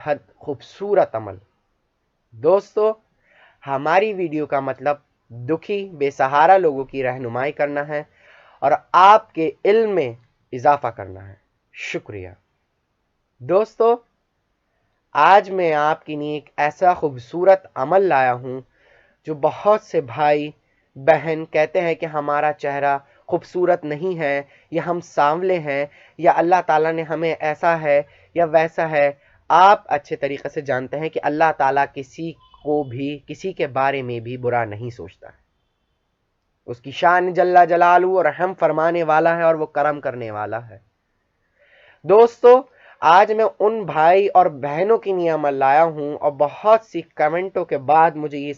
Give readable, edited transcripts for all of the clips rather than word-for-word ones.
حد خوبصورت عمل۔ دوستو، ہماری ویڈیو کا مطلب دکھی بے سہارا لوگوں کی رہنمائی کرنا ہے اور آپ کے علم میں اضافہ کرنا ہے۔ شکریہ دوستو، آج میں آپ کے لیے ایک ایسا خوبصورت عمل لایا ہوں جو بہت سے بھائی بہن کہتے ہیں کہ ہمارا چہرہ خوبصورت نہیں ہے، یا ہم سانولے ہیں، یا اللہ تعالیٰ نے ہمیں ایسا ہے یا ویسا ہے۔ آپ اچھے طریقے سے جانتے ہیں کہ اللہ تعالیٰ کسی کو بھی کسی کے بارے میں بھی برا نہیں سوچتا ہے۔ اس کی شان جل جلالہ اور رحم فرمانے والا ہے اور وہ کرم کرنے والا ہے۔ دوستو، آج میں ان بھائی اور بہنوں کی لیے عمل لایا ہوں، اور بہت سی کمنٹوں کے بعد مجھے یہ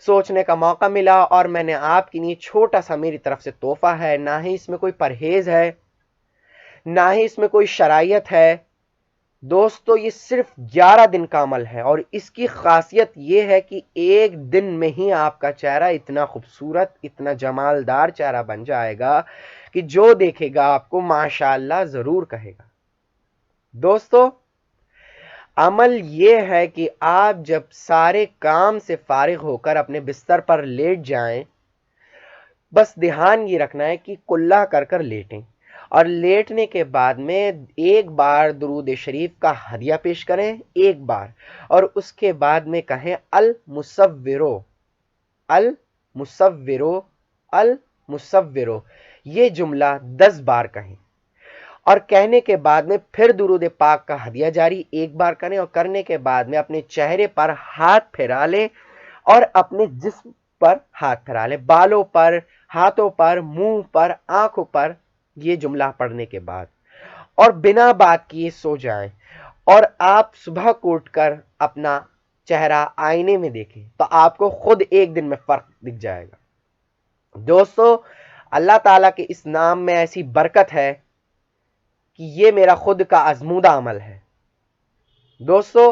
سوچنے کا موقع ملا، اور میں نے آپ کے لیے چھوٹا سا میری طرف سے تحفہ ہے۔ نہ ہی اس میں کوئی پرہیز ہے، نہ ہی اس میں کوئی شرائط ہے۔ دوستو، یہ صرف 11 دن کا عمل ہے، اور اس کی خاصیت یہ ہے کہ ایک دن میں ہی آپ کا چہرہ اتنا خوبصورت، اتنا جمالدار چہرہ بن جائے گا کہ جو دیکھے گا آپ کو ماشاءاللہ ضرور کہے گا۔ دوستو، عمل یہ ہے کہ آپ جب سارے کام سے فارغ ہو کر اپنے بستر پر لیٹ جائیں، بس دھیان یہ رکھنا ہے کہ کلہ کر کر لیٹیں، اور لیٹنے کے بعد میں ایک بار درود شریف کا ہدیہ پیش کریں، ایک بار، اور اس کے بعد میں کہیں المصورو المصورو المصورو، یہ جملہ 10 بار کہیں، اور کہنے کے بعد میں پھر درود پاک کا ہدیہ جاری ایک بار کریں، اور کرنے کے بعد میں اپنے چہرے پر ہاتھ پھیرا لیں اور اپنے جسم پر ہاتھ پھیرا لیں، بالوں پر، ہاتھوں پر، منہ پر، آنکھوں پر، یہ جملہ پڑھنے کے بعد، اور بنا بات کیے سو جائیں، اور آپ صبح کو اٹھ کر اپنا چہرہ آئینے میں دیکھیں تو آپ کو خود ایک دن میں فرق دکھ جائے گا۔ دوستو، اللہ تعالیٰ کے اس نام میں ایسی برکت ہے کہ یہ میرا خود کا آزمودہ عمل ہے۔ دوستو،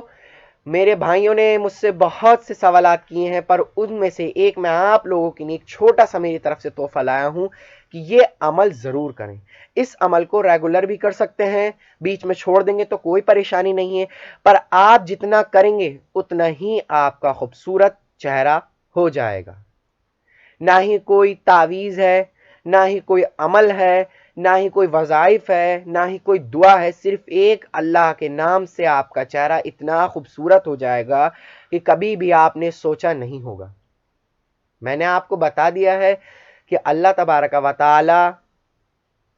میرے بھائیوں نے مجھ سے بہت سے سوالات کیے ہیں، پر ان میں سے ایک میں آپ لوگوں کے لیے ایک چھوٹا سا میری طرف سے تحفہ لایا ہوں کہ یہ عمل ضرور کریں۔ اس عمل کو ریگولر بھی کر سکتے ہیں، بیچ میں چھوڑ دیں گے تو کوئی پریشانی نہیں ہے، پر آپ جتنا کریں گے اتنا ہی آپ کا خوبصورت چہرہ ہو جائے گا۔ نہ ہی کوئی تعویذ ہے، نہ ہی کوئی عمل ہے، نہ ہی کوئی وظائف ہے، نہ ہی کوئی دعا ہے، صرف ایک اللہ کے نام سے آپ کا چہرہ اتنا خوبصورت ہو جائے گا کہ کبھی بھی آپ نے سوچا نہیں ہوگا۔ میں نے آپ کو بتا دیا ہے کہ اللہ تبارک و تعالی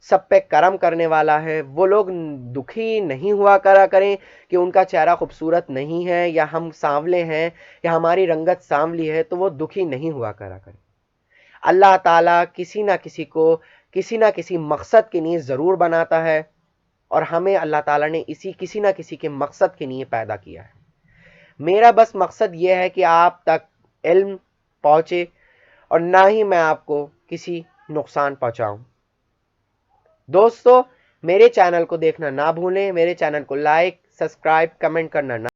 سب پہ کرم کرنے والا ہے۔ وہ لوگ دکھی نہیں ہوا کریں کہ ان کا چہرہ خوبصورت نہیں ہے، یا ہم سانولے ہیں، یا ہماری رنگت سانولی ہے، تو وہ دکھی نہیں ہوا کریں۔ اللہ تعالیٰ کسی نہ کسی کو کسی نہ کسی مقصد کے لیے ضرور بناتا ہے، اور ہمیں اللہ تعالیٰ نے کسی نہ کسی کے مقصد کے لیے پیدا کیا ہے۔ میرا بس مقصد یہ ہے کہ آپ تک علم پہنچے، اور نہ ہی میں آپ کو کسی نقصان پہنچاؤں۔ دوستو، میرے چینل کو دیکھنا نہ بھولیں، میرے چینل کو لائک، سبسکرائب، کمنٹ کرنا نہ